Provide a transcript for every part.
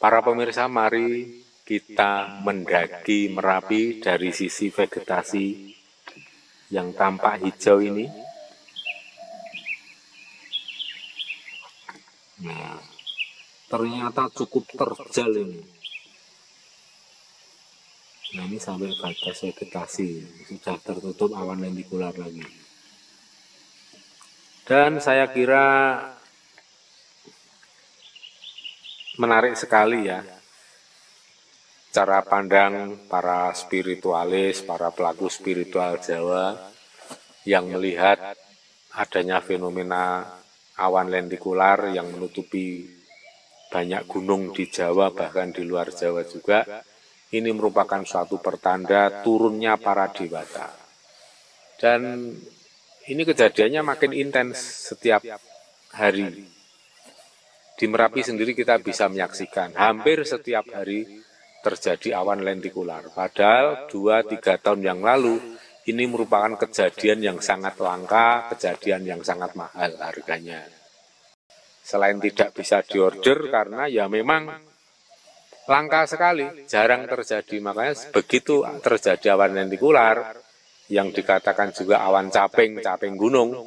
Para pemirsa, mari kita mendaki Merapi dari sisi vegetasi yang tampak hijau ini. Nah, ternyata cukup terjal ini. Nah, ini sampai batas vegetasi, sudah tertutup awan lentikular lagi. Dan saya kira menarik sekali ya cara pandang para spiritualis, para pelaku spiritual Jawa yang melihat adanya fenomena awan lentikular yang menutupi banyak gunung di Jawa, bahkan di luar Jawa juga. Ini merupakan suatu pertanda turunnya para dewata. Dan ini kejadiannya makin intens setiap hari. Di Merapi sendiri kita bisa menyaksikan hampir setiap hari terjadi awan lentikular. Padahal 2-3 tahun yang lalu ini merupakan kejadian yang sangat langka, kejadian yang sangat mahal harganya. Selain tidak bisa diorder karena ya memang langka sekali, jarang terjadi. Makanya begitu terjadi awan lentikular yang dikatakan juga awan caping gunung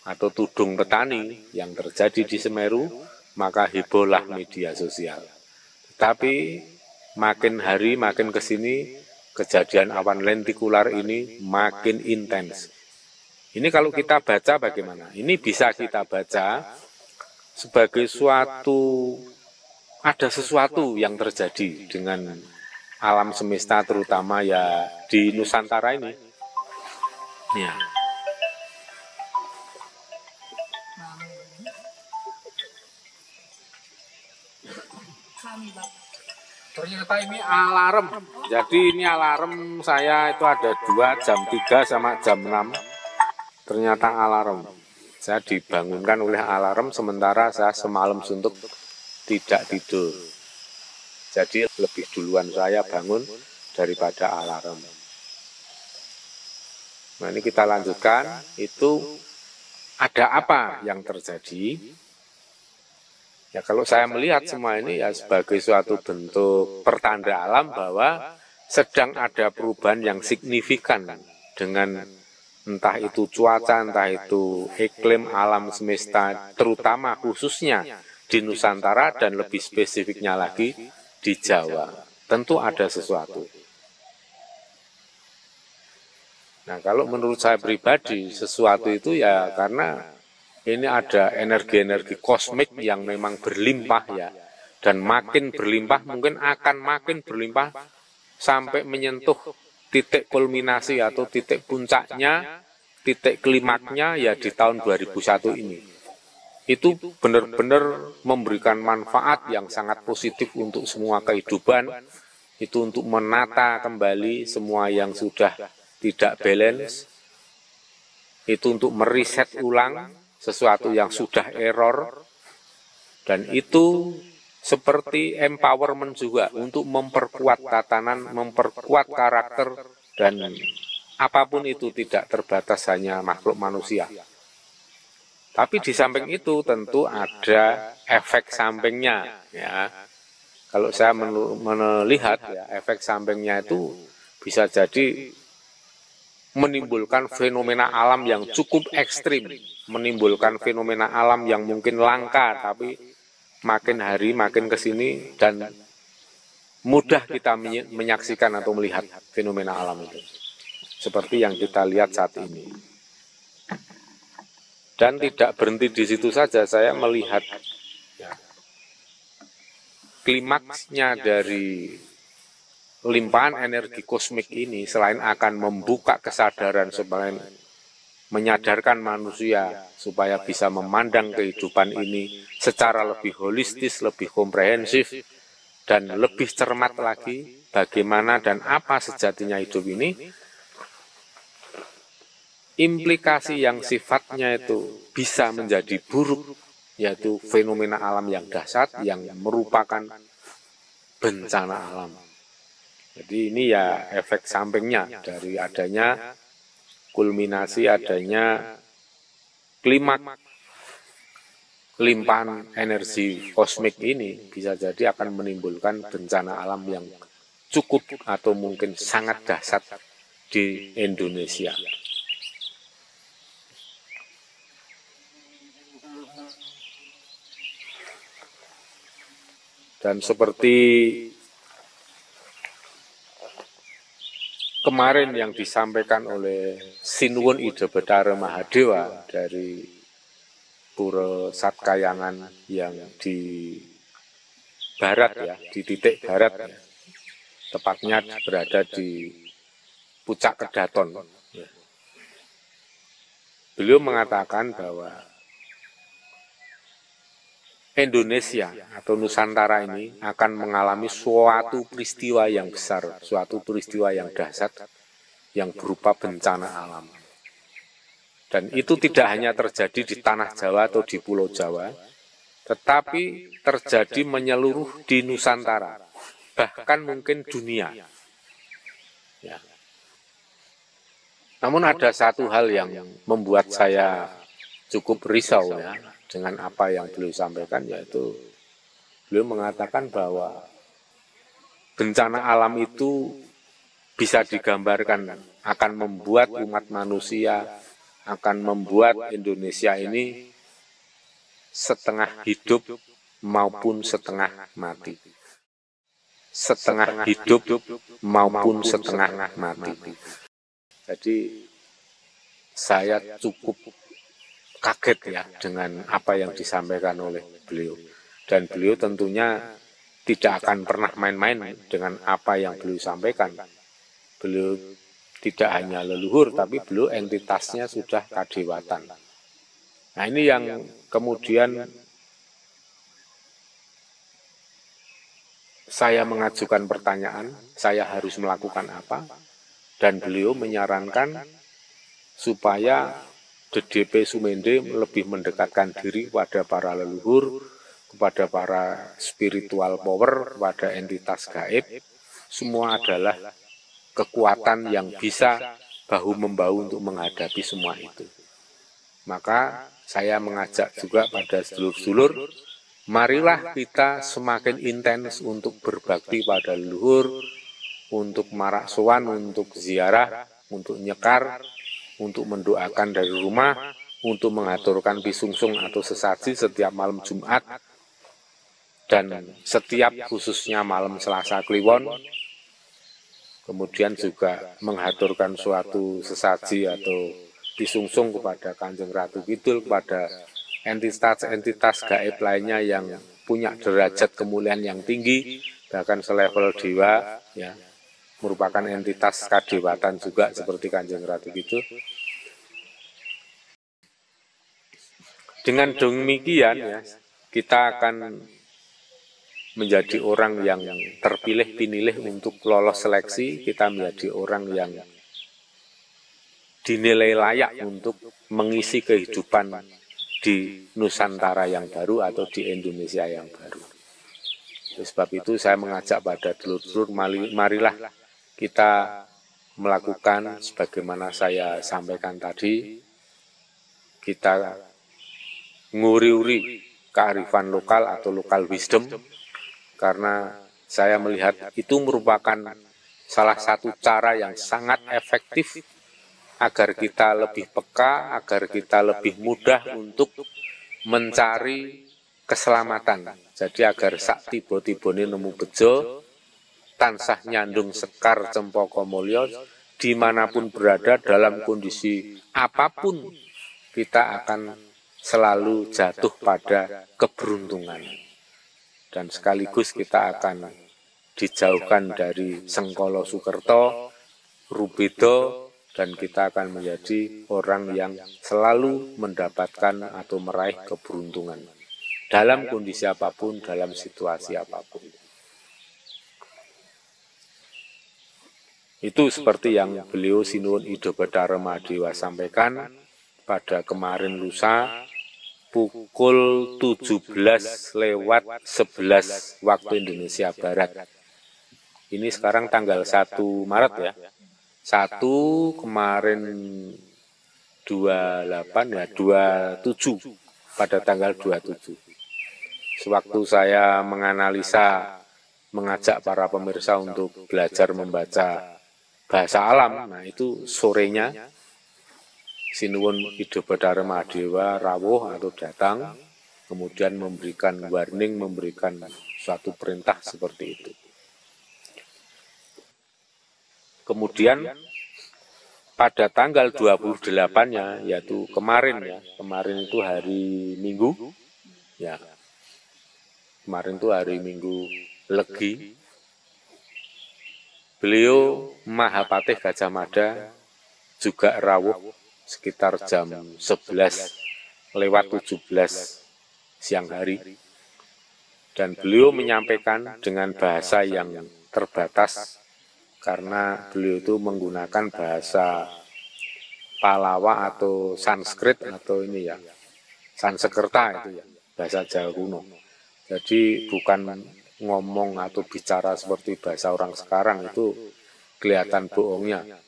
atau tudung petani yang terjadi di Semeru, maka hebohlah media sosial. Tapi makin hari makin kesini kejadian awan lentikular ini makin intens. Ini kalau kita baca bagaimana? Ini bisa kita baca sebagai ada sesuatu yang terjadi dengan alam semesta, terutama ya di Nusantara ini. Ya. Ternyata ini alarm. Jadi ini alarm saya itu ada 2, jam 3 sama jam 6. Ternyata alarm. Saya dibangunkan oleh alarm sementara saya semalam suntuk tidak tidur. Jadi lebih duluan saya bangun daripada alarm. Nah, ini kita lanjutkan. Itu ada apa yang terjadi? Ya, kalau saya melihat semua ini ya sebagai suatu bentuk pertanda alam bahwa sedang ada perubahan yang signifikan dengan entah itu cuaca, entah itu iklim alam semesta, terutama khususnya di Nusantara dan lebih spesifiknya lagi di Jawa. Tentu ada sesuatu. Nah, kalau menurut saya pribadi sesuatu itu ya karena ini ada energi-energi kosmik yang memang berlimpah ya. Dan makin berlimpah mungkin akan makin berlimpah sampai menyentuh titik kulminasi atau titik puncaknya, titik klimaknya ya di tahun 2001 ini. Itu benar-benar memberikan manfaat yang sangat positif untuk semua kehidupan. Itu untuk menata kembali semua yang sudah tidak balance. Itu untuk meriset ulang sesuatu yang sudah error, dan itu seperti empowerment juga untuk memperkuat tatanan, memperkuat karakter, dan apapun itu tidak terbatas hanya makhluk manusia. Tapi di samping itu tentu ada efek sampingnya. Ya. Kalau saya melihat ya, efek sampingnya itu bisa jadi menimbulkan fenomena alam yang cukup ekstrim, menimbulkan fenomena alam yang mungkin langka, tapi makin hari makin kesini dan mudah kita menyaksikan atau melihat fenomena alam itu. Seperti yang kita lihat saat ini. Dan tidak berhenti di situ saja, saya melihat ya, klimaksnya dari limpahan energi kosmik ini selain akan membuka kesadaran, selain menyadarkan manusia supaya bisa memandang kehidupan ini secara lebih holistis, lebih komprehensif, dan lebih cermat lagi bagaimana dan apa sejatinya hidup ini, implikasi yang sifatnya itu bisa menjadi buruk, yaitu fenomena alam yang dahsyat yang merupakan bencana alam. Jadi ini ya efek sampingnya dari adanya kulminasi, adanya klimaks limpahan energi kosmik ini bisa jadi akan menimbulkan bencana alam yang cukup atau mungkin sangat dahsyat di Indonesia. Dan seperti kemarin yang disampaikan oleh Sinuwun Ida Bathara Mahadewa dari Pura Satkayangan yang di barat ya, di titik barat ya, tepatnya berada di Pucak Kedaton. Beliau mengatakan bahwa Indonesia atau Nusantara ini akan mengalami suatu peristiwa yang besar, suatu peristiwa yang dahsyat, yang berupa bencana alam. Dan itu tidak hanya terjadi di tanah Jawa atau di Pulau Jawa, tetapi terjadi menyeluruh di Nusantara, bahkan mungkin dunia. Ya. Namun ada satu hal yang membuat saya cukup risau ya, dengan apa yang beliau sampaikan, yaitu beliau mengatakan bahwa bencana alam itu bisa digambarkan akan membuat umat manusia, akan membuat Indonesia ini setengah hidup maupun setengah mati. Setengah hidup maupun setengah mati. Jadi saya cukup kaget ya dengan apa yang disampaikan oleh beliau. Dan beliau tentunya tidak akan pernah main-main dengan apa yang beliau sampaikan. Beliau tidak hanya leluhur, tapi beliau entitasnya sudah kadewatan. Nah ini yang kemudian saya mengajukan pertanyaan, saya harus melakukan apa? Dan beliau menyarankan supaya DDP Sumende lebih mendekatkan diri kepada para leluhur, kepada para spiritual power, kepada entitas gaib. Semua adalah kekuatan yang bisa bahu-membahu untuk menghadapi semua itu. Maka saya mengajak juga pada sedulur-sedulur, marilah kita semakin intens untuk berbakti pada leluhur, untuk marak sowan, untuk ziarah, untuk nyekar, untuk mendoakan dari rumah, untuk mengaturkan pisungsung atau sesaji setiap malam Jumat, dan setiap khususnya malam Selasa Kliwon, kemudian juga mengaturkan suatu sesaji atau pisungsung kepada Kanjeng Ratu Kidul, kepada entitas-entitas gaib lainnya yang punya derajat kemuliaan yang tinggi, bahkan selevel dewa, ya, merupakan entitas kadewatan juga seperti Kanjeng Ratu Kidul. Dengan demikian ya, kita akan menjadi orang yang terpilih-pinilih untuk lolos seleksi, kita menjadi orang yang dinilai layak untuk mengisi kehidupan di Nusantara yang baru atau di Indonesia yang baru. Oleh sebab itu saya mengajak pada dulur-dulur, marilah kita melakukan sebagaimana saya sampaikan tadi, kita nguri-uri kearifan lokal atau local wisdom, karena saya melihat itu merupakan salah satu cara yang sangat efektif agar kita lebih peka, agar kita lebih mudah untuk mencari keselamatan. Jadi agar sak tiba-tibane nemu bejo, tansah nyandung sekar cempaka mulya, dimanapun berada dalam kondisi apapun kita akan selalu jatuh pada keberuntungan. dan sekaligus kita akan dijauhkan dari Sengkolo Sukerto, Rubedo, dan kita akan menjadi orang yang selalu mendapatkan atau meraih keberuntungan dalam kondisi apapun, dalam situasi apapun. Itu seperti yang beliau Sinuwun Ido Bathara Mahadewa sampaikan pada kemarin lusa pukul 17:11 waktu Indonesia Barat. Ini sekarang tanggal 1 Maret ya. 1 kemarin 28 ya, 27 pada tanggal 27. Sewaktu saya menganalisa, mengajak para pemirsa untuk belajar membaca bahasa alam, nah itu sorenya Sinuwun Ido Bathara Mahadewa rawuh atau datang, kemudian memberikan warning, memberikan suatu perintah seperti itu. Kemudian pada tanggal 28-nya, yaitu kemarin ya, kemarin itu hari Minggu, ya, kemarin itu hari Minggu Legi, beliau Mahapatih Gajah Mada juga rawuh sekitar jam 11:17 siang hari. Dan beliau menyampaikan dengan bahasa yang terbatas, karena beliau itu menggunakan bahasa Palawa atau Sanskrit atau ini ya, Sanskerta itu ya, bahasa Jawa kuno. Jadi bukan ngomong atau bicara seperti bahasa orang sekarang, itu kelihatan bohongnya.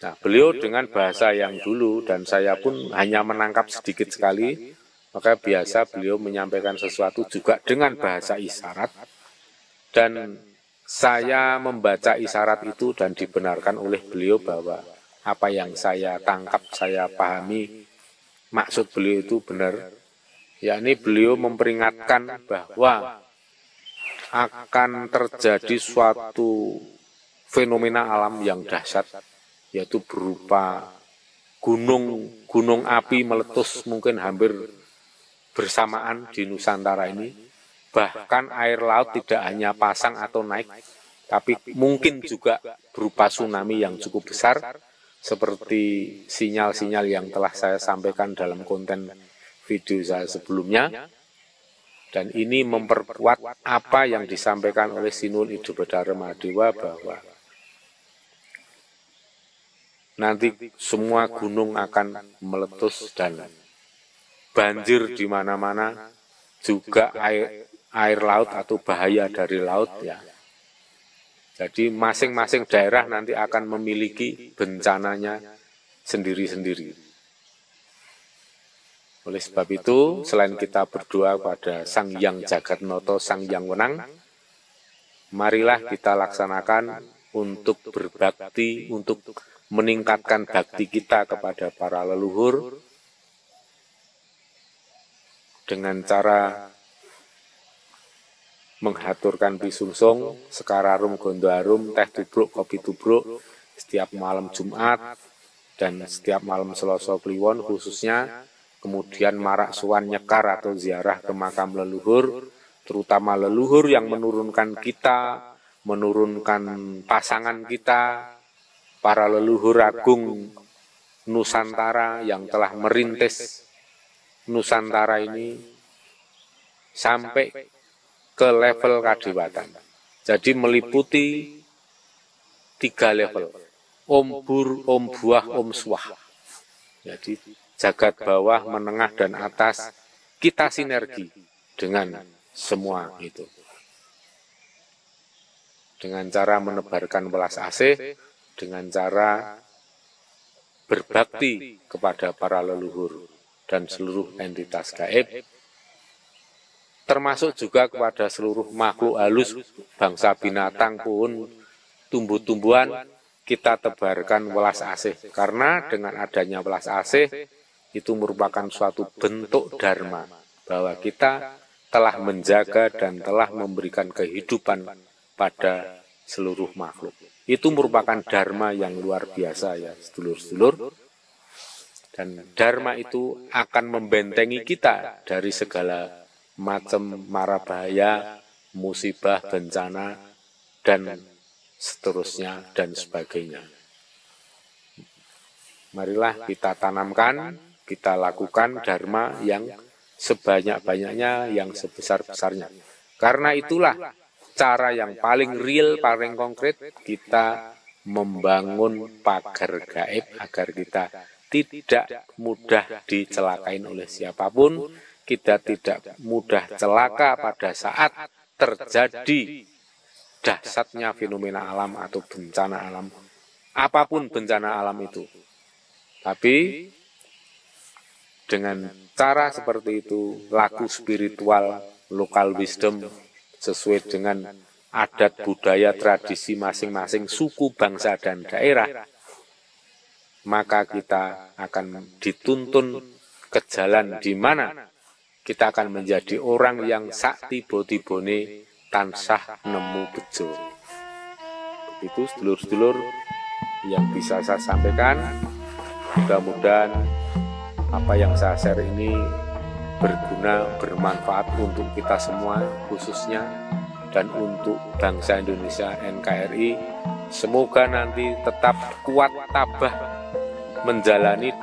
Nah, beliau dengan bahasa yang dulu, dan saya pun hanya menangkap sedikit sekali, maka biasa beliau menyampaikan sesuatu juga dengan bahasa isyarat, dan saya membaca isyarat itu dan dibenarkan oleh beliau bahwa apa yang saya tangkap, saya pahami, maksud beliau itu benar, yakni beliau memperingatkan bahwa akan terjadi suatu fenomena alam yang dahsyat, yaitu berupa gunung api meletus mungkin hampir bersamaan di Nusantara ini. Bahkan air laut tidak hanya pasang atau naik, tapi mungkin juga berupa tsunami yang cukup besar, seperti sinyal-sinyal yang telah saya sampaikan dalam konten video saya sebelumnya. Dan ini memperkuat apa yang disampaikan oleh Sinuwun Ido Bathara Mahadewa bahwa nanti semua gunung akan meletus dan banjir di mana-mana, juga air laut atau bahaya dari laut ya. Jadi masing-masing daerah nanti akan memiliki bencananya sendiri-sendiri. Oleh sebab itu, selain kita berdoa pada Sang Hyang Jagatnata, Sang Hyang Wenang, marilah kita laksanakan untuk berbakti, untuk meningkatkan bakti kita kepada para leluhur dengan cara menghaturkan pisungsung, sekararum gondoarum, teh tubruk, kopi tubruk setiap malam Jumat dan setiap malam Selasa Kliwon khususnya. Kemudian marak suwan nyekar atau ziarah ke makam leluhur, terutama leluhur yang menurunkan kita, menurunkan pasangan kita, para leluhur agung Nusantara yang telah merintis Nusantara ini sampai ke level kadewatan. Jadi meliputi 3 level, Om Bur, Om Buah, Om Suah. Jadi jagat bawah, menengah, dan atas, kita sinergi dengan semua itu. Dengan cara menebarkan welas asih, dengan cara berbakti kepada para leluhur dan seluruh entitas gaib, termasuk juga kepada seluruh makhluk halus, bangsa binatang pun, tumbuh-tumbuhan, kita tebarkan welas asih. Karena dengan adanya welas asih, itu merupakan suatu bentuk dharma, bahwa kita telah menjaga dan telah memberikan kehidupan pada seluruh makhluk. Itu merupakan dharma yang luar biasa ya, sedulur-sedulur. Dan dharma itu akan membentengi kita dari segala macam mara bahaya, musibah, bencana, dan seterusnya dan sebagainya. Marilah kita tanamkan, kita lakukan dharma yang sebanyak-banyaknya, yang sebesar-besarnya. Karena itulah cara yang paling real, paling konkret kita membangun pagar gaib agar kita tidak mudah dicelakain oleh siapapun, kita tidak mudah celaka pada saat terjadi dahsyatnya fenomena alam atau bencana alam, apapun bencana alam itu. Tapi dengan cara seperti itu, laku spiritual, lokal wisdom, sesuai dengan adat budaya tradisi masing-masing suku, bangsa, dan daerah, maka kita akan dituntun ke jalan di mana kita akan menjadi orang yang sakti tiba-tibane tansah nemu bejo. Itu sedulur-sedulur yang bisa saya sampaikan. Mudah-mudahan apa yang saya share ini berguna, bermanfaat untuk kita semua khususnya, dan untuk bangsa Indonesia NKRI. Semoga nanti tetap kuat tabah menjalani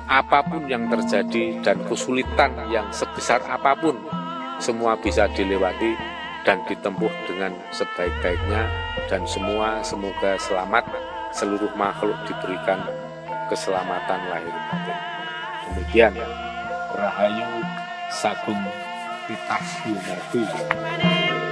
apapun yang terjadi dan kesulitan yang sebesar apapun, semua bisa dilewati dan ditempuh dengan sebaik-baiknya, dan semua semoga selamat, seluruh makhluk diberikan keselamatan lahir batin. Demikian, Rahayu Sagung Titah Winarti.